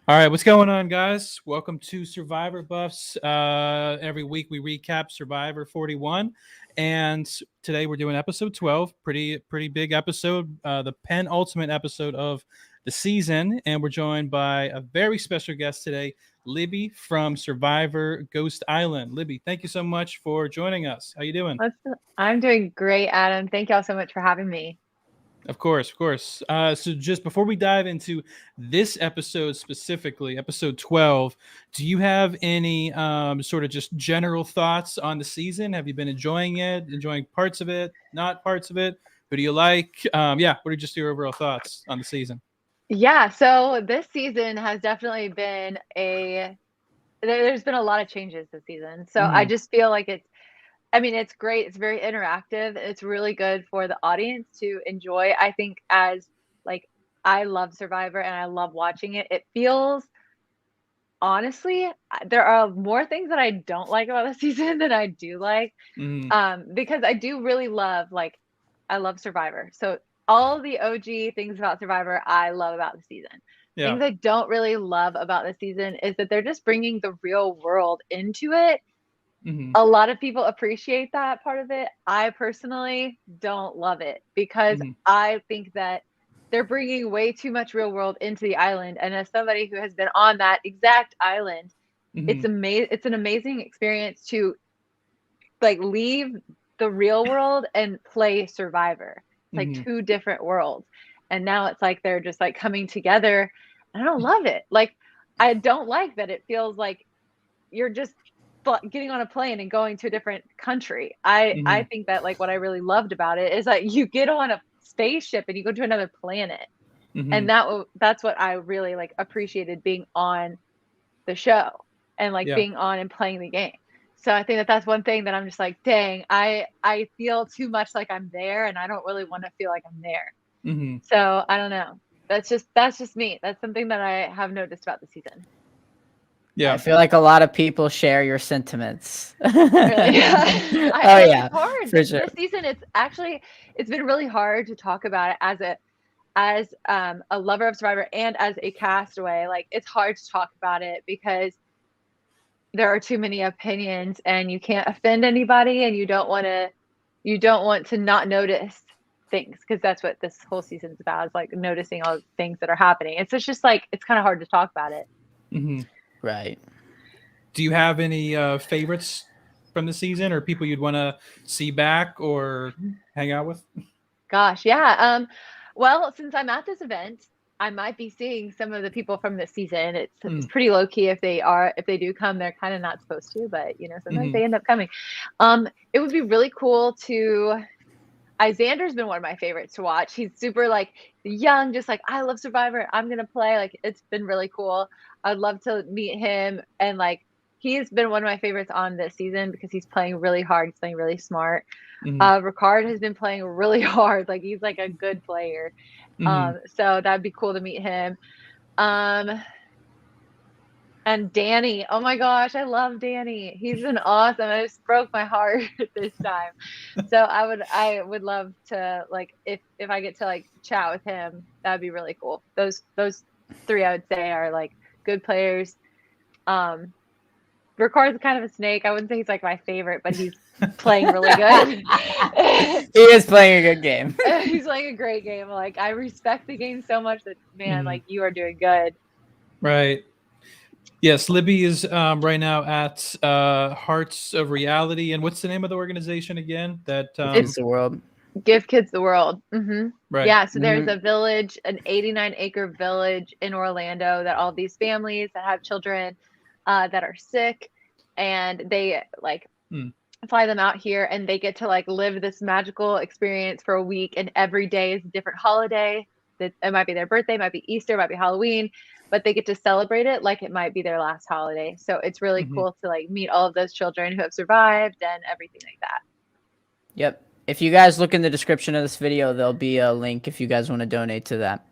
All right, what's going on, guys? Welcome to Survivor Buffs. Every week we recap Survivor 41, and today we're doing episode 12. Pretty big episode, the penultimate episode of the season, and we're joined by a very special guest today, Libby from Survivor Ghost Island. Libby, thank you so much for joining us. How you doing? I'm doing great, Adam. Thank y'all so much for having me. Of course, of course. So, just before we dive into this episode specifically, episode 12, do you have any sort of just general thoughts on the season? Have you been enjoying it, enjoying parts of it, not parts of it? Who do you like? Yeah, what are just your overall thoughts on the season? Yeah, so this season has definitely been there's been a lot of changes this season. So I Mm-hmm. just feel like it's great. It's very interactive. It's really good for the audience to enjoy. I think as like I love Survivor and I love watching it. It feels honestly, there are more things that I don't like about the season than I do like. Mm-hmm. Because I do really love I love Survivor. So all the OG things about Survivor I love about the season. Yeah. Things I don't really love about the season is that they're just bringing the real world into it. Mm-hmm. A lot of people appreciate that part of it. I personally don't love it because Mm-hmm. I think that they're bringing way too much real world into the island. And as somebody who has been on that exact island, Mm-hmm. it's an amazing experience to leave the real world and play Survivor. It's like Mm-hmm. two different worlds. And now it's like they're just like coming together. And I don't love it. Like I don't like that it feels like you're just getting on a plane and going to a different country. I Mm-hmm. think that like what I really loved about it is that you get on a spaceship and you go to another planet. Mm-hmm. And that's what I really like appreciated being on the show and like Yeah. being on and playing the game. So I think that that's one thing that I'm just like, dang, I feel too much like I'm there, and I don't really want to feel like I'm there. Mm-hmm. So I don't know. That's just me. That's something that I have noticed about the season. I Yeah. feel like a lot of people share your sentiments. Really, yeah. Oh It's yeah, hard. for sure. This season, it's been really hard to talk about it as a lover of Survivor and as a castaway. Like it's hard to talk about it because there are too many opinions and you can't offend anybody, and you don't want to not notice things, because that's what this whole season is about, is like noticing all the things that are happening. It's just like it's kind of hard to talk about it. Mm-hmm. Right. Do you have any favorites from the season, or people you'd want to see back or hang out with? Gosh, yeah. Well, since I'm at this event, I might be seeing some of the people from this season. It's pretty low key. If they do come, they're kind of not supposed to, but sometimes Mm-hmm. they end up coming. It would be really cool to. Xander's been one of my favorites to watch. He's super like young, just like I love Survivor. I'm gonna play. Like it's been really cool. I'd love to meet him, and like he's been one of my favorites on this season because he's playing really hard. He's playing really smart. Mm-hmm. Ricard has been playing really hard. Like he's like a good player. Mm-hmm. So that'd be cool to meet him. Um, and Danny, oh my gosh, I love Danny. He's been awesome. It just broke my heart this time. So I would love to, like, if I get to like chat with him, that'd be really cool. Those three I would say are like good players. Ricard's kind of a snake. I wouldn't say he's like my favorite, but he's playing really good. He is playing a good game. He's playing a great game. Like I respect the game so much that, man, Mhm. like you are doing good. Right. Yes, Libby is right now at Hearts of Reality, and what's the name of the organization again? That It's the world. Give kids the world. right. Yeah, so there's Mhm. a village, an 89-acre village in Orlando, that all these families that have children that are sick, and they like Hmm. fly them out here, and they get to like live this magical experience for a week, and every day is a different holiday. That it might be their birthday, might be Easter, might be Halloween, but they get to celebrate it like it might be their last holiday. So it's really Mhm. cool to like meet all of those children who have survived and everything like that. Yep. If you guys look in the description of this video, there'll be a link if you guys want to donate to that.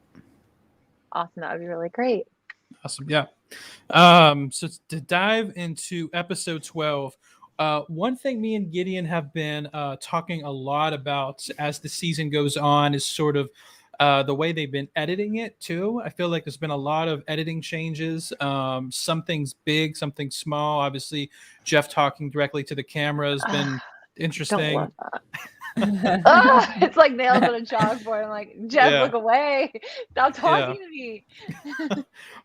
Awesome, that would be really great. Awesome. Yeah. So to dive into episode 12, one thing me and Gideon have been talking a lot about as the season goes on is sort of the way they've been editing it too. I feel like there's been a lot of editing changes. Some things big, some things small. Obviously, Jeff talking directly to the camera has been Don't interesting. love that. It's like nails on a chalkboard. I'm like, Jeff, Yeah. look away. Stop talking to me.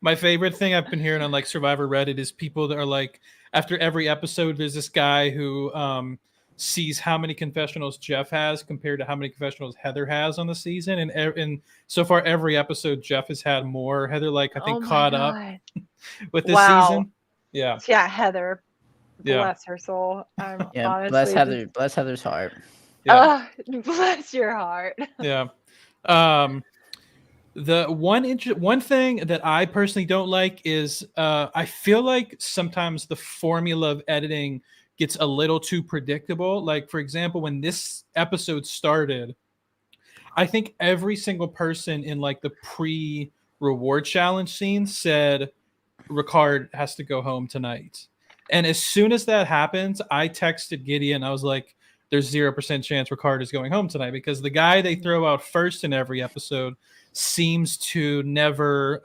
My favorite thing I've been hearing on like Survivor Reddit is people that are like, after every episode, there's this guy who sees how many confessionals Jeff has compared to how many confessionals Heather has on the season, and so far every episode Jeff has had more. Heather, like I think, caught up with this season. Yeah, Heather, yeah, bless her soul. Yeah, honestly bless Heather. Bless Heather's heart. yeah, bless your heart. yeah. The one thing that I personally don't like is I feel like sometimes the formula of editing gets a little too predictable. Like, for example, when this episode started, I think every single person in like the pre-reward challenge scene said Ricard has to go home tonight. And as soon as that happens, I texted Gideon. I was like, there's 0% chance Ricard is going home tonight, because the guy they throw out first in every episode seems to never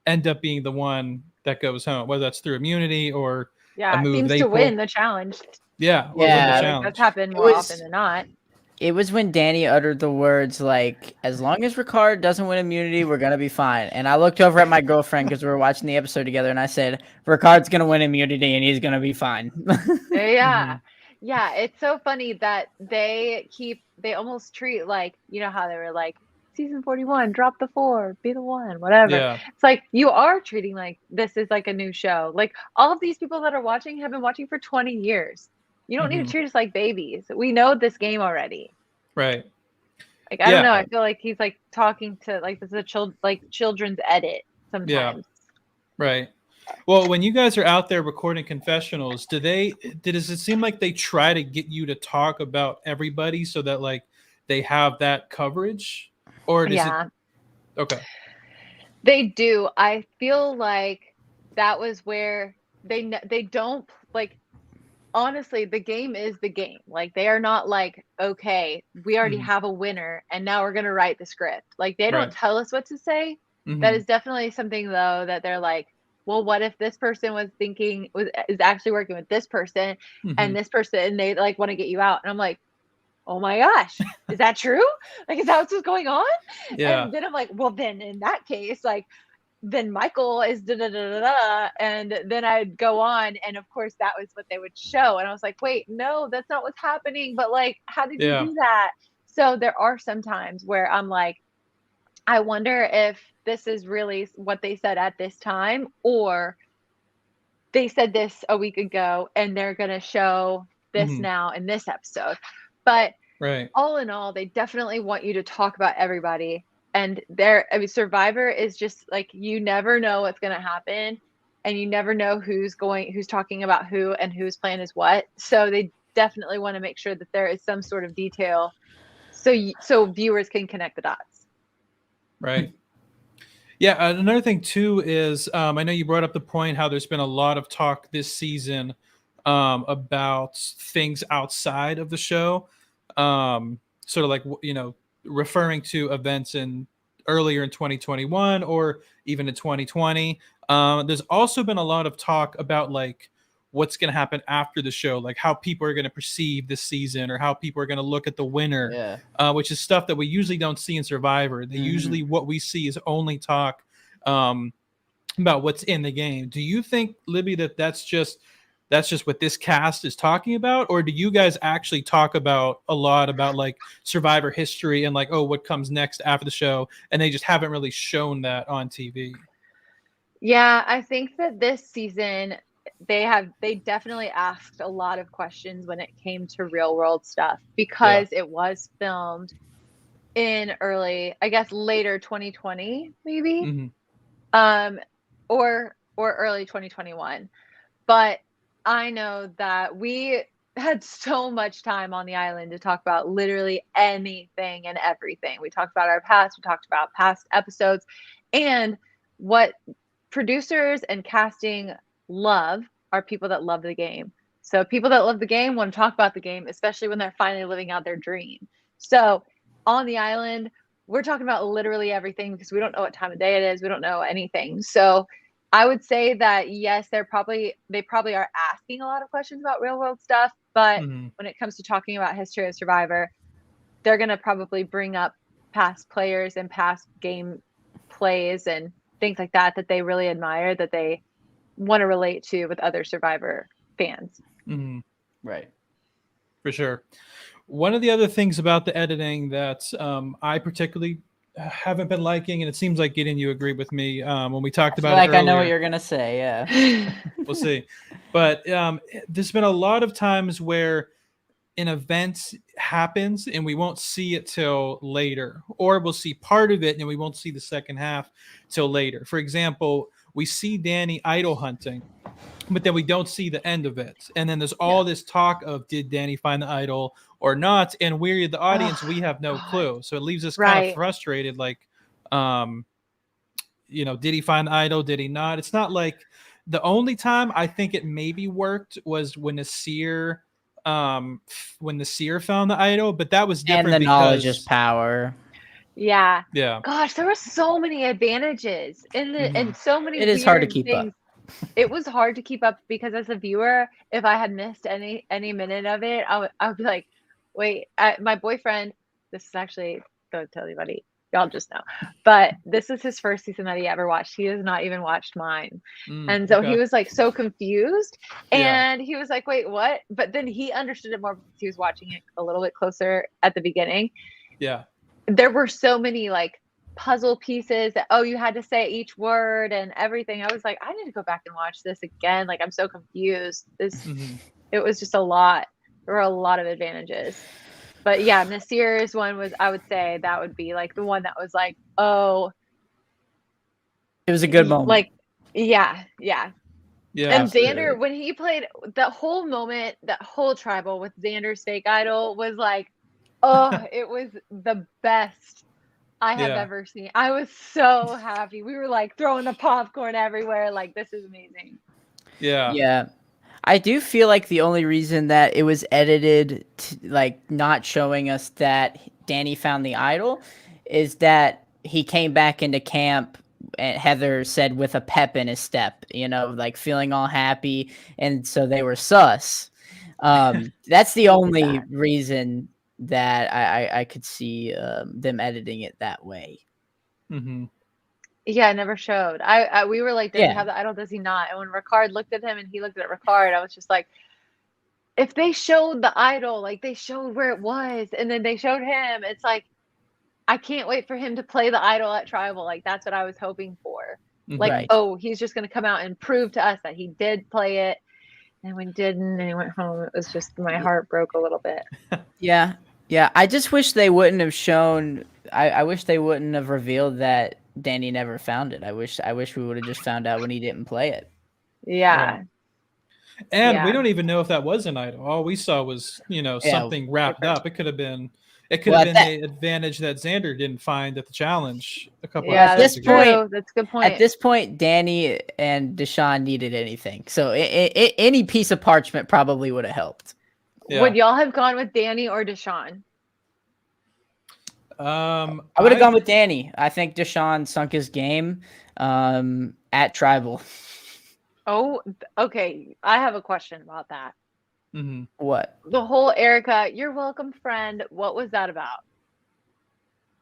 end up being the one that goes home, whether that's through immunity or a move seems they to pull. win the challenge. Yeah, or win the challenge. That's happened more often than not. It was when Danny uttered the words like, as long as Ricard doesn't win immunity, we're going to be fine. And I looked over at my girlfriend because we were watching the episode together, and I said, Ricard's going to win immunity and he's going to be fine. Yeah. Yeah, it's so funny that they almost treat like, you know how they were like, season 41, drop the 4, be the 1, whatever. Yeah. It's like you are treating like this is like a new show. Like all of these people that are watching have been watching for 20 years. You don't need to treat us like babies. We know this game already. Right. Like I don't know. I feel like he's like talking to like this is a children's edit sometimes. Yeah. Right. Well, when you guys are out there recording confessionals, does it seem like they try to get you to talk about everybody so that like they have that coverage, or does it? Okay. They do. I feel like that was where they don't like. Honestly, the game is the game. Like they are not like, okay, we already have a winner and now we're gonna write the script. Like they don't tell us what to say. That is definitely something though that they're like, well, what if this person is actually working with this person and this person, and they like want to get you out? And I'm like, oh my gosh, is that true? Like, is that what's going on? Yeah. And then I'm like, well, then in that case, like, then Michael is da da da da da, and then I'd go on, and of course that was what they would show, and I was like, wait, no, that's not what's happening. But like, how did you do that? So there are some times where I'm like, I wonder if this is really what they said at this time, or they said this a week ago and they're gonna show this now in this episode. But all in all, they definitely want you to talk about everybody. And Survivor is just like, you never know what's going to happen, and you never know who's talking about who and whose plan is what. So they definitely want to make sure that there is some sort of detail so viewers can connect the dots. Right. Yeah. Another thing too is I know you brought up the point how there's been a lot of talk this season about things outside of the show, sort of like, you know, referring to events earlier in 2021 or even in 2020. There's also been a lot of talk about like what's going to happen after the show, like how people are going to perceive this season or how people are going to look at the winner, which is stuff that we usually don't see in Survivor. They usually, what we see is only talk about what's in the game. Do you think, Libby, that's just what this cast is talking about, or do you guys actually talk about a lot about like Survivor history and like, oh, what comes next after the show, and they just haven't really shown that on TV? Yeah, I think that this season they definitely asked a lot of questions when it came to real world stuff, because it was filmed in later 2020 maybe, or early 2021. But I know that we had so much time on the island to talk about literally anything and everything. We talked about our past, we talked about past episodes, and what producers and casting love are people that love the game. So people that love the game want to talk about the game, especially when they're finally living out their dream. So on the island, we're talking about literally everything because we don't know what time of day it is. We don't know anything. So I would say that yes, they probably are asking a lot of questions about real world stuff, but Mhm. when it comes to talking about history of Survivor, they're gonna probably bring up past players and past game plays and things like that they really admire, that they want to relate to with other Survivor fans. Mhm. Right. For sure. One of the other things about the editing that I particularly haven't been liking, and it seems like Gideon, you agree with me when we talked I feel about like it I know what earlier. you're gonna say. Yeah. We'll see. But there's been a lot of times where an event happens and we won't see it till later, or we'll see part of it and we won't see the second half till later. For example, we see Danny idol hunting, but then we don't see the end of it. And then there's all this talk of, did Danny find the idol or not? And we're the audience, we have no clue. So it leaves us kind of Right. frustrated. Like, did he find the idol? Did he not? It's not like the only time I think it maybe worked was when Nasir found the idol, but that was different And the knowledge is because power. Yeah. yeah. Gosh, there were so many advantages and so many It is hard to weird keep things. up. It was hard to keep up because as a viewer, if I had missed any minute of it, I would be like, wait, my boyfriend, this is actually, don't tell anybody, y'all just know, but this is his first season that he ever watched. He has not even watched mine. And so he Okay. was like so confused, Yeah. and he was like, wait, what? But then he understood it more because he was watching it a little bit closer at the beginning. Yeah. There were so many like puzzle pieces that, oh, you had to say each word and everything. I was like, I need to go back and watch this again. Like, I'm so confused. It was just a lot. There were a lot of advantages. But yeah, Nasir's one was, I would say that would be like the one that was like, oh, It was a good moment. like, yeah. Yeah. And Absolutely. Xander, when he played that whole moment, that whole tribal with Xander's fake idol was like, oh, it was the best I have ever seen. I was so happy. We were like throwing the popcorn everywhere. Like, this is amazing. Yeah. Yeah. I do feel like the only reason that it was edited, like not showing us that Danny found the idol, is that he came back into camp, and Heather said with a pep in his step, like feeling all happy, and so they were sus. That's the only reason that I could see them editing it that way. Mm-hmm. Yeah, it never showed. We were like, does he have the idol? Does he not? And when Ricard looked at him and he looked at Ricard, I was just like, if they showed the idol, like they showed where it was, and then they showed him, it's like, I can't wait for him to play the idol at Tribal. Like, that's what I was hoping for. Like, Right. oh, he's just going to come out and prove to us that he did play it. And when he didn't, and he went home, it was just, my heart broke a little bit. Yeah. I just wish they wouldn't have shown. I wish they wouldn't have revealed that Danny never found it. I wish we would have just found out when he didn't play it. Yeah. Right. And we don't even know if that was an idol. All we saw was, something wrapped up. It could have been the advantage that Xander didn't find at the challenge a couple of episodes ago. That's a good point. At this point, Danny and Deshaun needed anything. So any piece of parchment probably would have helped. Yeah. Would y'all have gone with Danny or Deshaun? I would have gone with Danny. I think Deshaun sunk his game at Tribal. Oh, okay. I have a question about that. Mm-hmm. What? The whole Erica, you're welcome, friend. What was that about?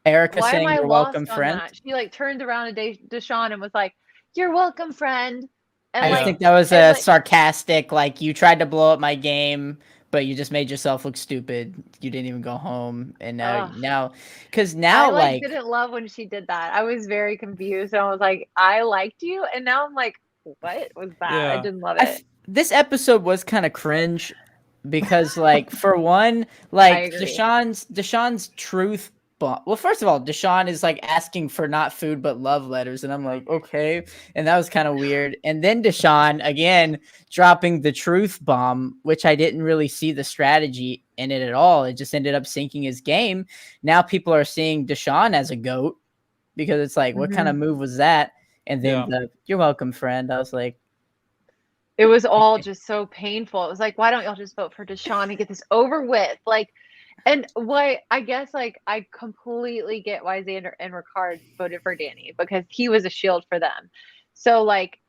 Erica saying you're welcome, friend? That? She like turned around to Deshaun and was like, "You're welcome, friend." And I just think that was a sarcastic, like, you tried to blow up my game, but you just made yourself look stupid. You didn't even go home, and now, because now, I didn't love when she did that. I was very confused. I was like, I liked you, and now I'm like, what was that? Yeah. I didn't love it. This episode was kind of cringe because, like, for one, like Deshaun's truth. Well, first of all, Deshaun is like asking for not food but love letters, and I'm like, okay, and that was kind of weird. And then Deshaun again dropping the truth bomb, which I didn't really see the strategy in it at all. It just ended up sinking his game. Now people are seeing Deshaun as a goat because it's like, what kind of move was that? And then you're welcome, friend. I was like, it was all just so painful. It was like, why don't y'all just vote for Deshaun and get this over with? Like, And what I guess, like, I completely get why Xander and Ricard voted for Danny because he was a shield for them. So like,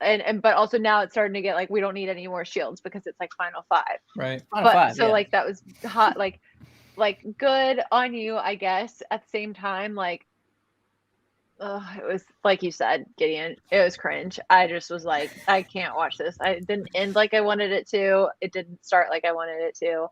and but also now it's starting to get like we don't need any more shields because it's like final five. Right. Final But five, so yeah. like that was hot, like good on you, I guess. At the same time, like, it was like you said, Gideon. It was cringe. I just was like, I can't watch this. I didn't end like I wanted it to. It didn't start like I wanted it to.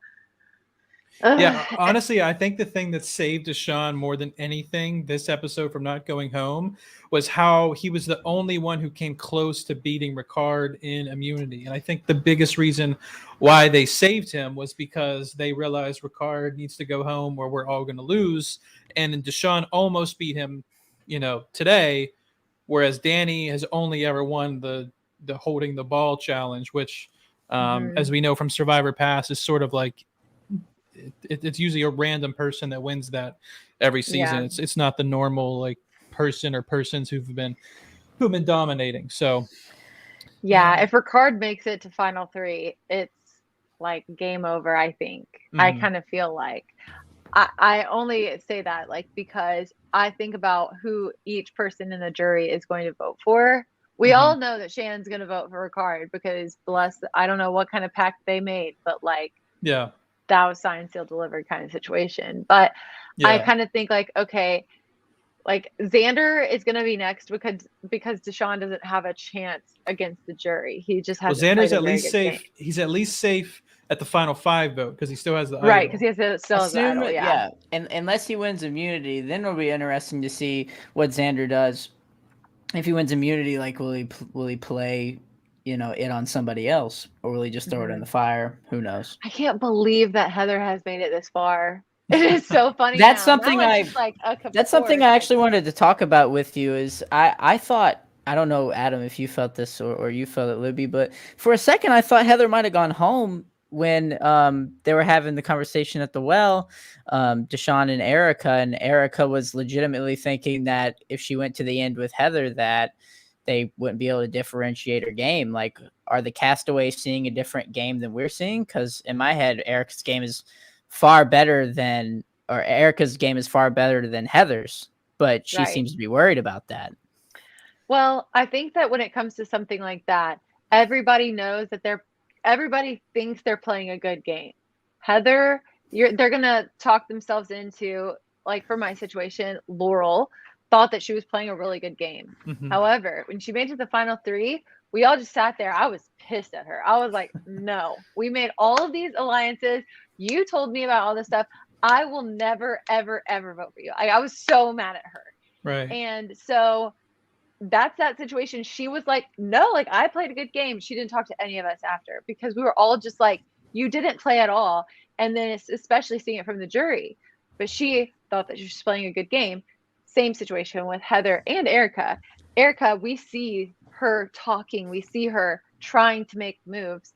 Yeah, Ugh. honestly, I think the thing that saved Deshaun more than anything this episode from not going home was how he was the only one who came close to beating Ricard in immunity. And I think the biggest reason why they saved him was because they realized Ricard needs to go home or we're all going to lose. And then Deshaun almost beat him, today, whereas Danny has only ever won the holding the ball challenge, which, as we know from Survivor Pass, is sort of like it's usually a random person that wins that every season. Yeah. It's not the normal like person or persons who've been dominating. So Yeah, if Ricard makes it to final three, it's like game over, I think. I kind of feel like I only say that like because I think about who each person in the jury is going to vote for. We all know that Shannon's going to vote for Ricard because I don't know what kind of pact they made, but like yeah, that was signed, sealed, delivered kind of situation. But I kind of think like, okay, like Xander is going to be next because Deshaun doesn't have a chance against the jury. He just has Xander's at least safe. Game. He's at least safe at the final five vote because he still has the right because he has to still has the idol, yeah. And unless he wins immunity, then it'll be interesting to see what Xander does. If he wins immunity, like will he play, it on somebody else, or will he just throw it in the fire? Who knows? I can't believe that Heather has made it this far. It is so funny. That's now. something That's something I actually wanted to talk about with you. Is I thought, I don't know, Adam, if you felt this or you felt it, Libby, but for a second I thought Heather might have gone home when they were having the conversation at the well, Deshaun and Erica was legitimately thinking that if she went to the end with Heather, that they wouldn't be able to differentiate her game. Like, are the castaways seeing a different game than we're seeing? Because in my head, Erica's game is far better than Heather's, but she seems to be worried about that. Well, I think that when it comes to something like that, everybody knows that everybody thinks they're playing a good game. Heather, they're going to talk themselves into, like for my situation, Laurel thought that she was playing a really good game. However, when she made it to the final three, we all just sat there. I was pissed at her. I was like, no, we made all of these alliances. You told me about all this stuff. I will never, ever, ever vote for you. I was so mad at her. Right. And so that's that situation. She was like, no, like I played a good game. She didn't talk to any of us after because we were all just like, you didn't play at all. And then it's especially seeing it from the jury. But she thought that she was playing a good game. Same situation with Heather and Erica. Erica, we see her talking. We see her trying to make moves.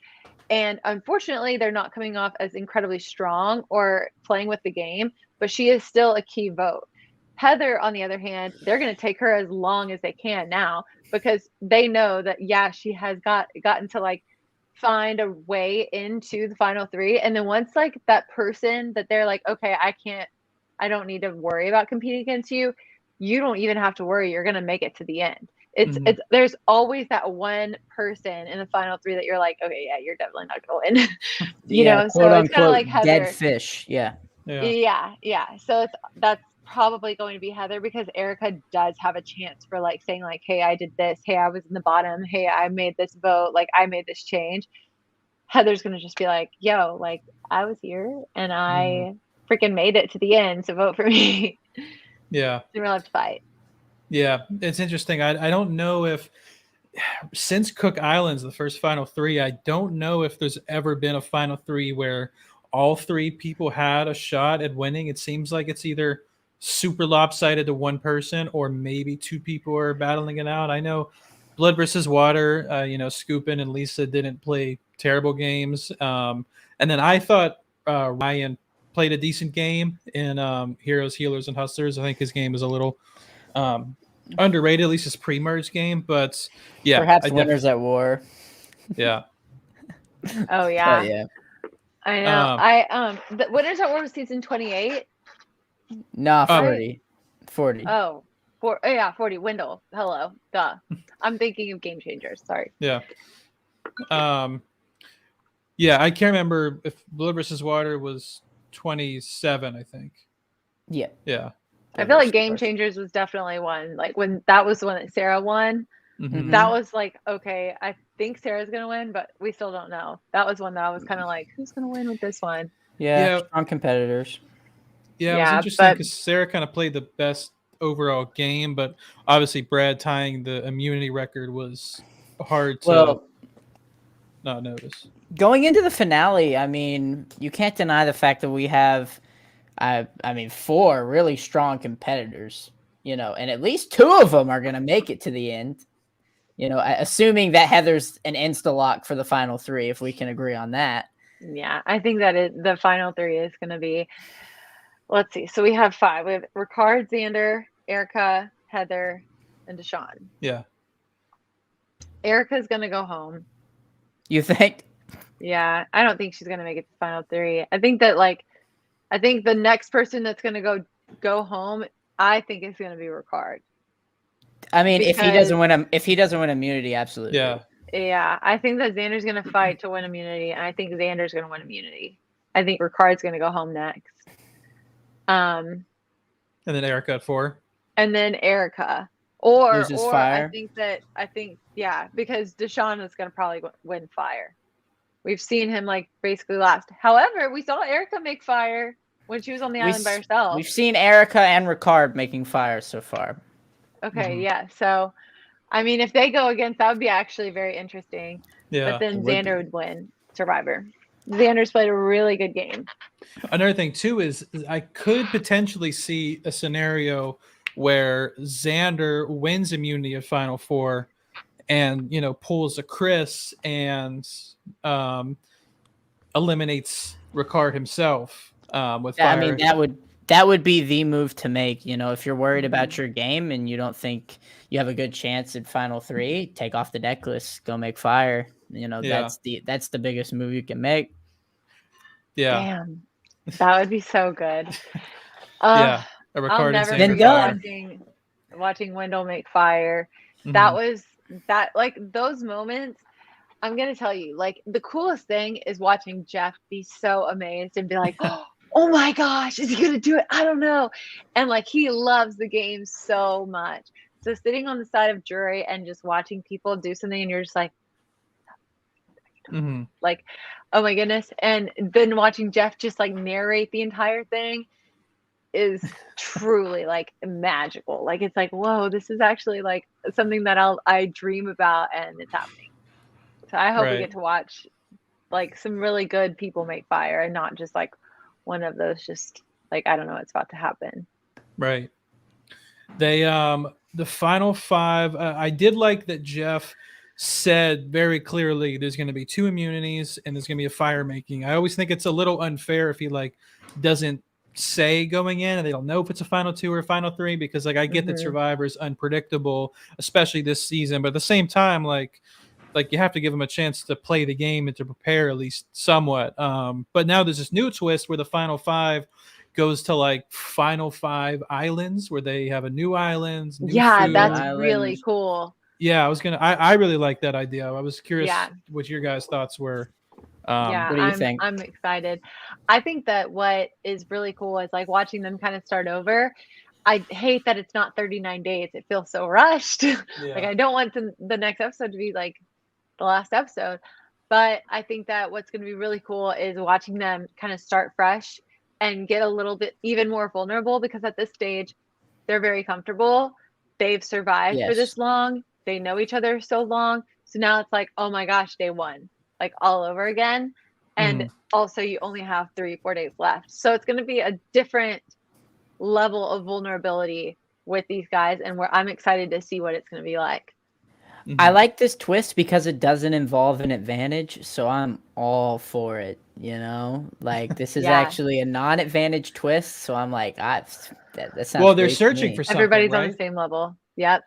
And unfortunately, they're not coming off as incredibly strong or playing with the game, but she is still a key vote. Heather, on the other hand, they're going to take her as long as they can now because they know that, yeah, she has gotten to like find a way into the final three. And then once like that person that they're like, okay, I don't need to worry about competing against you. You don't even have to worry. You're going to make it to the end. It's there's always that one person in the final three that you're like, okay, yeah, you're definitely not going to win. you know, so it's kind of like Heather. Dead fish. Yeah. So that's probably going to be Heather because Erica does have a chance for like saying like, hey, I did this. Hey, I was in the bottom. Hey, I made this vote. Like I made this change. Heather's going to just be like, yo, like I was here and I freaking made it to the end. So vote for me. Yeah. Then we'll have to fight. Yeah. It's interesting. I don't know if since Cook Islands, the first final three, I don't know if there's ever been a final three where all three people had a shot at winning. It seems like it's either super lopsided to one person or maybe two people are battling it out. I know Blood versus Water, Scoopin and Lisa didn't play terrible games. And then I thought Ryan played a decent game in Heroes, Healers, and Hustlers. I think his game is a little underrated, at least his pre-merge game. But yeah, perhaps Winners at War. Yeah. Oh yeah. I know. The Winners at War was season 28. No, Oh. 40. Oh, 40. Wendell. Hello. Duh. I'm thinking of Game Changers. Sorry. Yeah. Yeah, I can't remember if Blood versus Water was 27, I think. Yeah. Yeah. I feel like Game Changers was definitely one. Like when that was the one that Sarah won. Mhm. That was like, okay, I think Sarah's gonna win, but we still don't know. That was one that I was kind of like, who's gonna win with this one? Yeah, strong competitors. Yeah, it was interesting because Sarah kind of played the best overall game, but obviously Brad tying the immunity record was hard to not notice. Going into the finale, I mean, you can't deny the fact that we have, I mean, 4 really strong competitors, you know, and at least 2 of them are going to make it to the end, you know, assuming that Heather's an insta-lock for the final 3, if we can agree on that. Yeah, I think that the final 3 is going to be, let's see. So we have 5. We have Ricard, Xander, Erica, Heather, and Deshawn. Yeah. Erica's going to go home. You think? Yeah, I don't think she's going to make it to the final 3. I think that I think the next person that's going to go home, I think is going to be Ricard. I mean, if he doesn't win immunity, absolutely. Yeah. Yeah, I think that Xander's going to fight to win immunity, and I think Xander's going to win immunity. I think Ricard's going to go home next. And then Erica at 4. And then Erica. Or fire. I think yeah, because Deshawn is going to probably win fire. We've seen him like basically last. However, we saw Erica make fire when she was on the island by herself. We've seen Erica and Ricard making fire so far. Okay, yeah. So, I mean, if they go against, that would be actually very interesting. Yeah. But then Xander would win Survivor. Xander's played a really good game. Another thing too is I could potentially see a scenario where Xander wins immunity at Final 4 and, you know, pulls a Chris and eliminates Ricard himself with fire. I mean, that would be the move to make. You know, if you're worried about your game and you don't think you have a good chance at Final 3, take off the necklace, go make fire. You know, that's the biggest move you can make. Yeah. Damn. That would be so good. Yeah. A Ricard I'll never and forget watching Wendell make fire. Mm-hmm. That was like those moments. I'm gonna tell you, like the coolest thing is watching Jeff be so amazed and be like, "Oh my gosh, is he gonna do it? I don't know." And like he loves the game so much. So sitting on the side of jury and just watching people do something, and you're just like, like, oh my goodness. And then watching Jeff just like narrate the entire thing is truly like magical. Like it's like, whoa, this is actually like something that I dream about and it's happening. So I hope we get to watch like some really good people make fire and not just like one of those just like, I don't know what's about to happen. Right. They the final 5, I did like that Jeff said very clearly there's going to be 2 immunities and there's going to be a fire making. I always think it's a little unfair if he like doesn't say going in and they don't know if it's a final 2 or a final 3, because like I get that Survivor's unpredictable, especially this season, but at the same time like you have to give them a chance to play the game and to prepare at least somewhat. But now there's this new twist where the final 5 goes to like final 5 islands where they have a new islands. New food. That's really cool. Yeah, I really like that idea. I was curious what your guys' thoughts were. What do you think? I'm excited. I think that what is really cool is like watching them kind of start over. I hate that it's not 39 days. It feels so rushed. Like I don't want the next episode to be like the last episode. But I think that what's going to be really cool is watching them kind of start fresh and get a little bit even more vulnerable, because at this stage, they're very comfortable. They've survived for this long. They know each other so long. So now it's like, oh my gosh, day 1, like all over again. And also you only have 3-4 days left. So it's going to be a different level of vulnerability with these guys. And I'm excited to see what it's going to be like. I like this twist because it doesn't involve an advantage. So I'm all for it. You know, like this is actually a non-advantage twist. So I'm like, that sounds well, they're searching for something. Everybody's right? on the same level. Yep.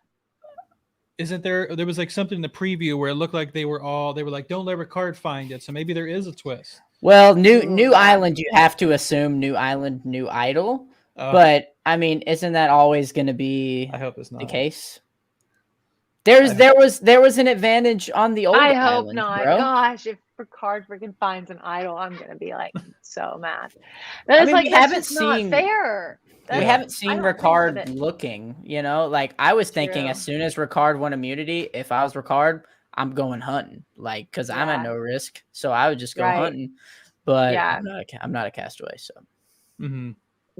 Isn't there was like something in the preview where it looked like they were like, don't let Ricard find it. So maybe there is a twist. Well, Ooh, new yeah. island, you have to assume new island, new idol. Oh, But I mean, isn't that always going to be I hope it's the not. case? There was an advantage on the old I hope island, not. bro. Gosh, if Ricard freaking finds an idol, I'm gonna be like so mad. I It's mean, like we that's haven't just not seen fair. we That's, Yeah. haven't I seen don't think that Ricard looking. Like I was thinking, True. as soon as Ricard won immunity, if I was Ricard, I'm going hunting, like because I'm at Yeah. no risk, so I would just go Right. hunting. But Yeah. I'm not a castaway, so. Mm-hmm.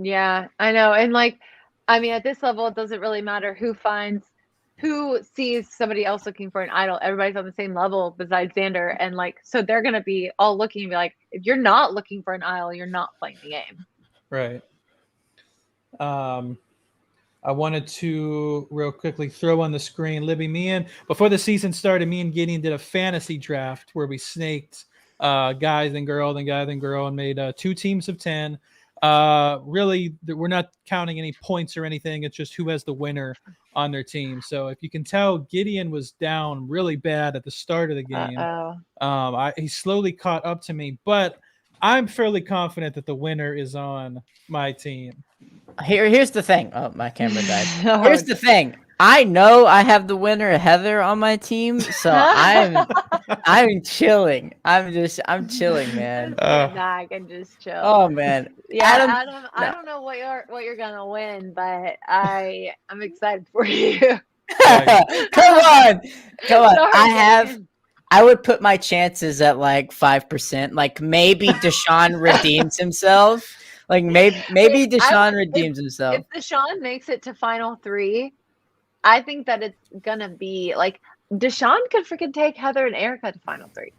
Yeah, I know. And like, I mean, at this level, it doesn't really matter who sees somebody else looking for an idol. Everybody's on the same level besides Xander. And like, so they're going to be all looking and be like, if you're not looking for an idol, you're not playing the game. Right. I wanted to real quickly throw on the screen, Libby, before the season started, me and Gideon did a fantasy draft where we snaked guys and girls and guys and girl and made 2 teams of 10. Really, we're not counting any points or anything. It's just who has the winner on their team. So if you can tell, Gideon was down really bad at the start of the game. Uh-oh. He slowly caught up to me, but I'm fairly confident that the winner is on my team. Here's the thing. Oh, my camera died. Oh, Here's the thing. I know I have the winner Heather on my team, so I'm chilling. I'm chilling, man. Just sit back and just chill. Oh man. Yeah, Adam, I no. don't know what you're gonna win, but I'm excited for you. Come on. Sorry. I would put my chances at like 5%. Like maybe Deshaun redeems himself. Like maybe Deshaun redeems himself. If Deshaun makes it to final 3, I think that it's gonna be like Deshaun could freaking take Heather and Erica to final 3.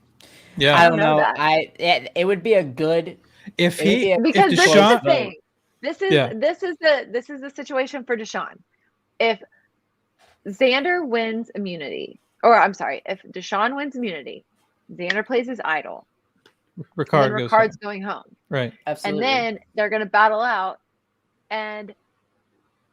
Yeah, I don't know. That. It would be a good because this is the thing. This is the situation for Deshaun. If Xander wins immunity, or I'm sorry, if Deshaun wins immunity, Xander plays his idol. Ricard's going home. Right. Absolutely. And then they're gonna battle out, and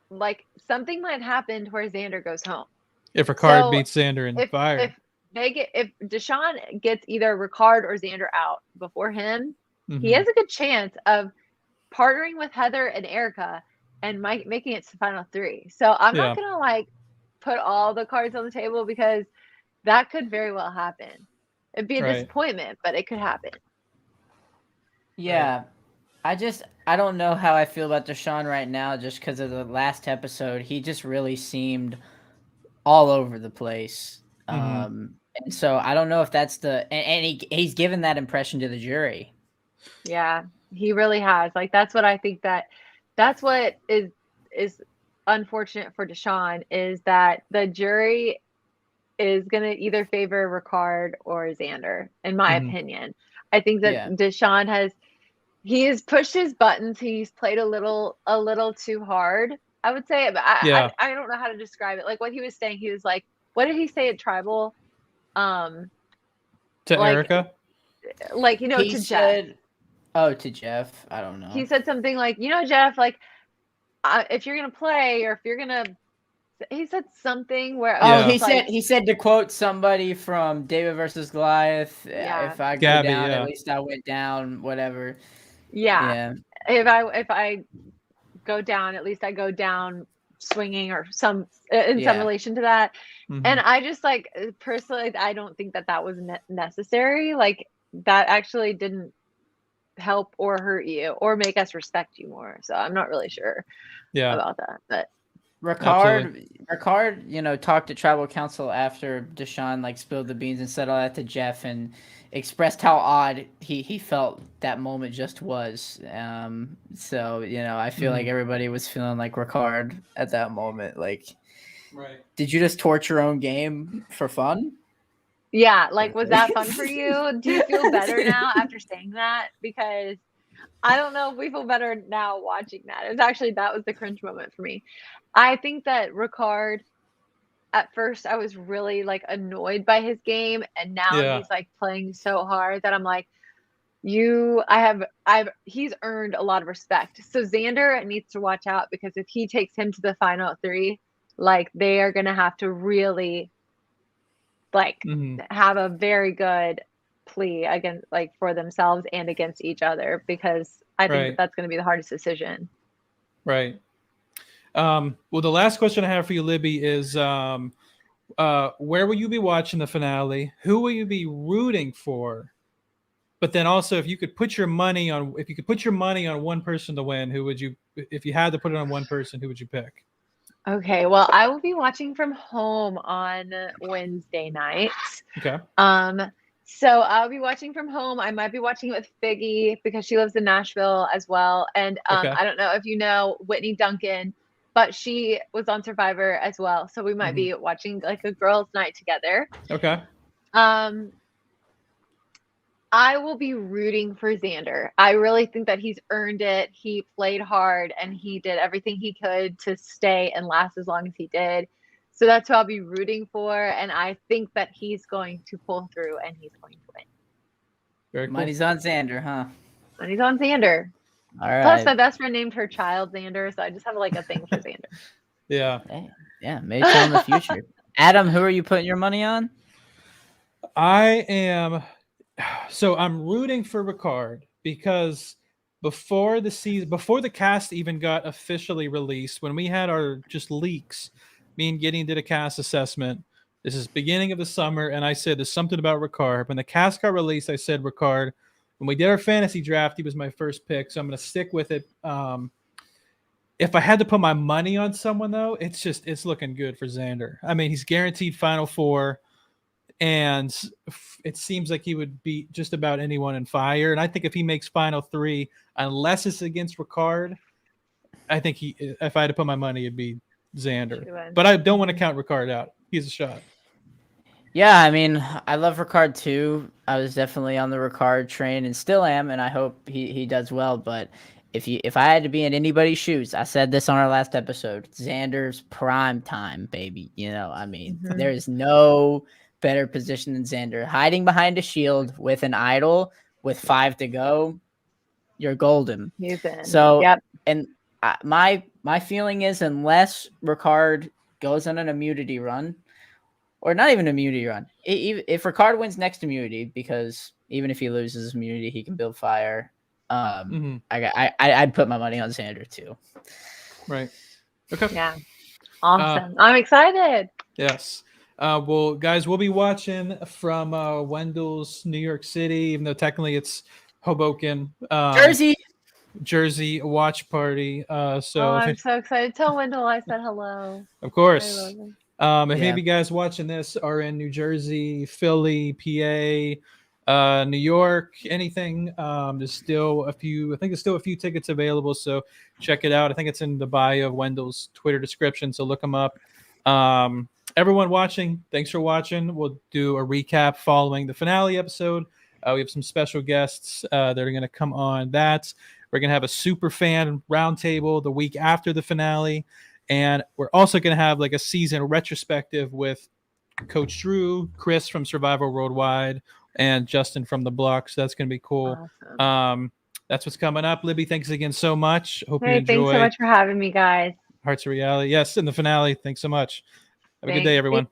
like something might happen where Xander goes home. If Ricard beats Xander in fire. If Deshaun gets either Ricard or Xander out before him, he has a good chance of partnering with Heather and Erica and making it to final 3. So I'm not gonna like put all the cards on the table because that could very well happen. It'd be a disappointment, but it could happen. Yeah. I don't know how I feel about Deshaun right now just because of the last episode. He just really seemed all over the place. And so I don't know if that's and he's given that impression to the jury. Yeah, he really has. Like that's what I think that's what is unfortunate for Deshaun is that the jury is going to either favor Ricard or Xander, in my opinion. I think that Deshaun has pushed his buttons. He's played a little too hard, I would say. But I don't know how to describe it. Like what he was saying, he was like, what did he say at Tribal? To Erica? Like, to Jeff. To Jeff. I don't know. He said something like, Jeff, like, if you're going to play or if you're going to, he said something where he said to quote somebody from David versus Goliath, if I go down, at least I went down, whatever. Yeah. If I go down, at least I go down swinging or some relation to that. And I just like personally, I don't think that was necessary. Like that actually didn't help or hurt you or make us respect you more. So I'm not really sure about that, but. Ricard, talked to tribal council after Deshaun like spilled the beans and said all that to Jeff and expressed how odd he felt that moment just was. So I feel like everybody was feeling like Ricard at that moment. Like, did you just torch your own game for fun? Yeah, like was that fun for you? Do you feel better now after saying that? Because I don't know if we feel better now watching that. That was the cringe moment for me. I think that Ricard, at first I was really like annoyed by his game, and now he's like playing so hard that I'm like, he's earned a lot of respect. So Xander needs to watch out because if he takes him to the final 3, like they are gonna have to really like have a very good plea against, like, for themselves and against each other, because I think Right. that's going to be the hardest decision. Right. Well, the last question I have for you, Libby, is where will you be watching the finale? Who will you be rooting for? But then also, if you could put your money on one person to win, who would you? If you had to put it on one person, who would you pick? Okay, well, I will be watching from home on Wednesday nights. Okay. So I'll be watching from home. I might be watching it with Figgy because she lives in Nashville as well. And Okay. I don't know if you know Whitney Duncan, but she was on Survivor as well. So we might be watching like a girls' night together. Okay. I will be rooting for Xander. I really think that he's earned it. He played hard and he did everything he could to stay and last as long as he did. So that's who I'll be rooting for. And I think that he's going to pull through and he's going to win. Very cool. Money's on Xander, huh? Money's on Xander. All right. Plus, my best friend named her child Xander, so I just have like a thing for Xander. Yeah. Yeah, maybe tell in the future. Adam, who are you putting your money on? I'm rooting for Ricard because before the cast even got officially released, when we had our just leaks, me and Gideon did a cast assessment. This is beginning of the summer, and I said there's something about Ricard. When the cast got released, I said Ricard. When we did our fantasy draft, he was my first pick, so I'm going to stick with it. If I had to put my money on someone, though, it's looking good for Xander. I mean, he's guaranteed Final Four, and it seems like he would beat just about anyone in fire. And I think if he makes Final Three, unless it's against Ricard, I think if I had to put my money, it'd be Xander. But I don't want to count Ricard out. He's a shot. Yeah, I mean, I love Ricard too. I was definitely on the Ricard train and still am, and I hope he does well. But if I had to be in anybody's shoes, I said this on our last episode, Xander's prime time, baby. You know, I mean, there is no better position than Xander. Hiding behind a shield with an idol with 5 to go, you're golden. He's in. So, yep. And my feeling is unless Ricard goes on an immunity run, or not even immunity run, if Ricard wins next immunity, because even if he loses his immunity, he can build fire. I'd put my money on Xander too. Right. Okay. Yeah. Awesome. I'm excited. Yes. Well, guys, we'll be watching from Wendell's New York City, even though technically it's Hoboken. Jersey watch party. I'm so excited. Tell Wendell I said hello. Of course. If any of you guys watching this are in New Jersey, Philly, PA, New York, anything, there's still a few. I think there's still a few tickets available, so check it out. I think it's in the bio of Wendell's Twitter description, so look them up. Everyone watching, thanks for watching. We'll do a recap following the finale episode. We have some special guests that are going to come on that. We're going to have a super fan roundtable the week after the finale. And we're also going to have like a season retrospective with Coach Drew, Chris from Survival Worldwide, and Justin from The Block. So that's going to be cool. Awesome. That's what's coming up. Libby, thanks again so much. Hope you enjoy. Thanks so much for having me, guys. Hearts of Reality. Yes, in the finale. Thanks so much. Have a good day, everyone.